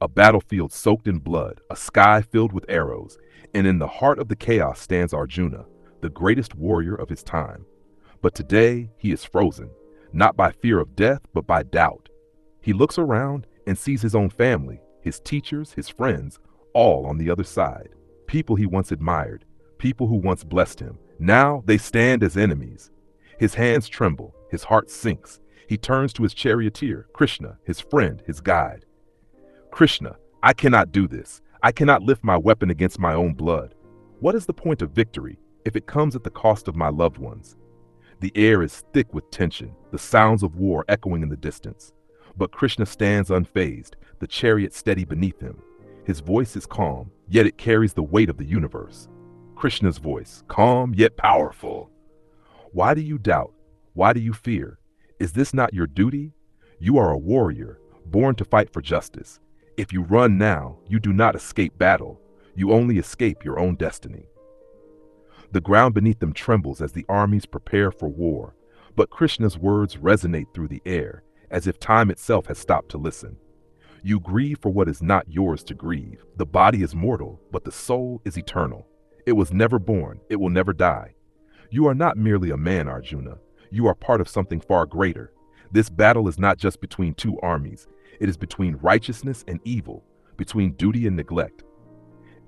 A battlefield soaked in blood, a sky filled with arrows, and in the heart of the chaos stands Arjuna, the greatest warrior of his time. But today he is frozen, not by fear of death, but by doubt. He looks around and sees his own family, his teachers, his friends, all on the other side. People he once admired, people who once blessed him. Now they stand as enemies. His hands tremble, his heart sinks. He turns to his charioteer, Krishna, his friend, his guide. Krishna, I cannot do this. I cannot lift my weapon against my own blood. What is the point of victory if it comes at the cost of my loved ones? The air is thick with tension, the sounds of war echoing in the distance. But Krishna stands unfazed, the chariot steady beneath him. His voice is calm, yet it carries the weight of the universe. Krishna's voice, calm yet powerful. Why do you doubt? Why do you fear? Is this not your duty? You are a warrior, born to fight for justice. If you run now, you do not escape battle. You only escape your own destiny. The ground beneath them trembles as the armies prepare for war, but Krishna's words resonate through the air, as if time itself has stopped to listen. You grieve for what is not yours to grieve. The body is mortal, but the soul is eternal. It was never born, it will never die. You are not merely a man, Arjuna. You are part of something far greater. This battle is not just between two armies. It is between righteousness and evil, between duty and neglect.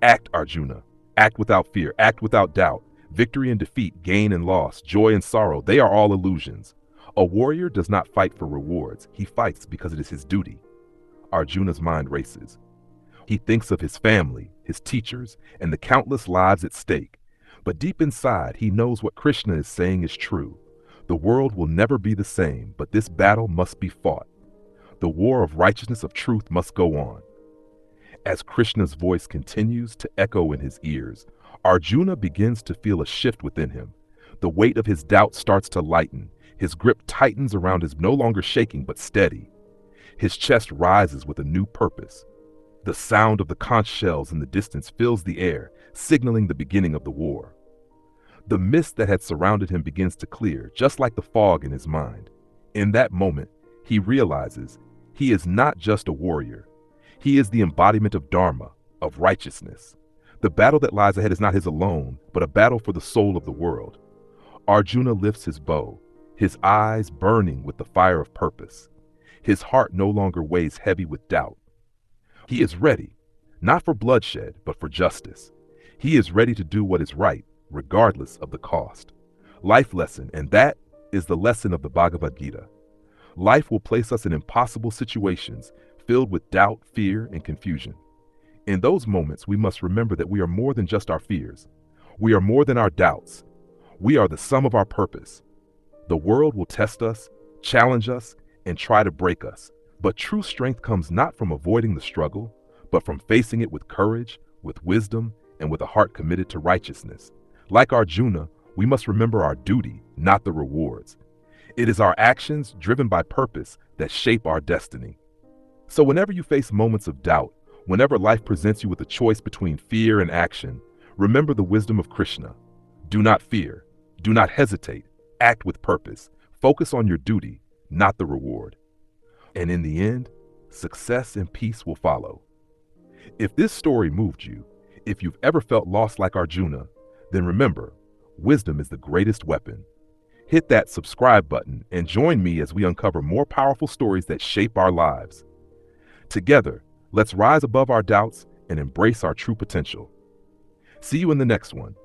Act, Arjuna. Act without fear, act without doubt. Victory and defeat, gain and loss, joy and sorrow, they are all illusions. A warrior does not fight for rewards. He fights because it is his duty. Arjuna's mind races. He thinks of his family, his teachers, and the countless lives at stake. But deep inside, he knows what Krishna is saying is true. The world will never be the same, but this battle must be fought. The war of righteousness, of truth, must go on. As Krishna's voice continues to echo in his ears, Arjuna begins to feel a shift within him. The weight of his doubt starts to lighten. His grip tightens around his no longer shaking but steady. His chest rises with a new purpose. The sound of the conch shells in the distance fills the air, signaling the beginning of the war. The mist that had surrounded him begins to clear, just like the fog in his mind. In that moment, he realizes he is not just a warrior. He is the embodiment of Dharma, of righteousness. The battle that lies ahead is not his alone, but a battle for the soul of the world. Arjuna lifts his bow, his eyes burning with the fire of purpose. His heart no longer weighs heavy with doubt. He is ready, not for bloodshed, but for justice. He is ready to do what is right, regardless of the cost. Life lesson, and that is the lesson of the Bhagavad Gita. Life will place us in impossible situations filled with doubt, fear, and confusion. In those moments, we must remember that we are more than just our fears. We are more than our doubts. We are the sum of our purpose. The world will test us, challenge us, and try to break us. But true strength comes not from avoiding the struggle, but from facing it with courage, with wisdom, and with a heart committed to righteousness. Like Arjuna, we must remember our duty, not the rewards. It is our actions, driven by purpose, that shape our destiny. So whenever you face moments of doubt, whenever life presents you with a choice between fear and action, remember the wisdom of Krishna. Do not fear. Do not hesitate. Act with purpose. Focus on your duty, not the reward. And in the end, success and peace will follow. If this story moved you, if you've ever felt lost like Arjuna, then remember, wisdom is the greatest weapon. Hit that subscribe button and join me as we uncover more powerful stories that shape our lives. Together, let's rise above our doubts and embrace our true potential. See you in the next one.